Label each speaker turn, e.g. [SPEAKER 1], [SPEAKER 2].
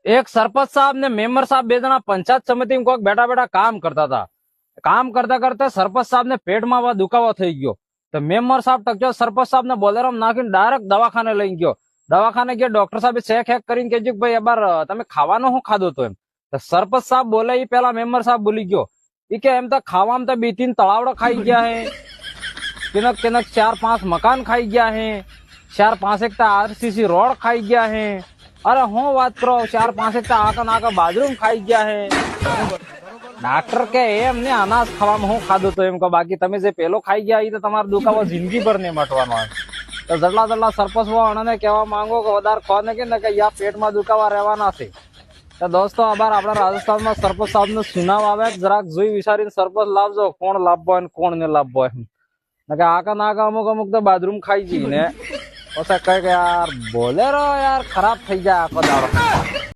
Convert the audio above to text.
[SPEAKER 1] एक सरपंच साहब ने मेंबर साहब બે જણા પંચાયત સમિતિ में कोई बैठा बैठा काम करता था। काम करता करते सरपंच साहब ने पेट में दुखाવો થઈ ગયો तो मेंबर साहब टक्यो सरपंच साहब ने बोलेराम नाखीने डायरेक्ट दवाखाने लई गयो। दवाखाने गयो डॉक्टर साहब चेक हेक કરીને કે કે ભાઈ અબાર તમે ખાવાનો શું ખાધો તો એમ તો સરપંચ સાહેબ બોલે ઈ પેલા મેમ્બર સાહેબ બોલી ગયો ઈ કે એમ તો ખાવામાં તો 2-3 તળાવડા ખાઈ ગયા હે किनक किनक 4-5 मकान खाई गया है 4-5 एक आरसीसी रोड खाई गया है। अरे हूँ बात करो 4-5 एक आका नाका बाथरूम खाई गया है। डॉक्टर के एम ने अनाज खावा में हूँ खाधो तो एम को बाकी तमे जे पेलो खाई गया ई तो तमार दुखावा जिंदगी भर नहीं मटवानो है। तो जटला जटला सरपंच ने कहवा मांगो के वधार खोने के न के या पेट में दुखावा रहवाना छे। तो दोस्तों अबार अपना राजस्थान में सरपंच साहब ने सुनाव आवे जराक जोई विचारीने सरपंच लावजो कोण लाभबो ने कोण ने लाभबो एम ना आका नाका अमुक अमुक तो बाथरूम खाई जी ने कहे यार बोले रो यार खराब थी जाए आखो दाड़ो।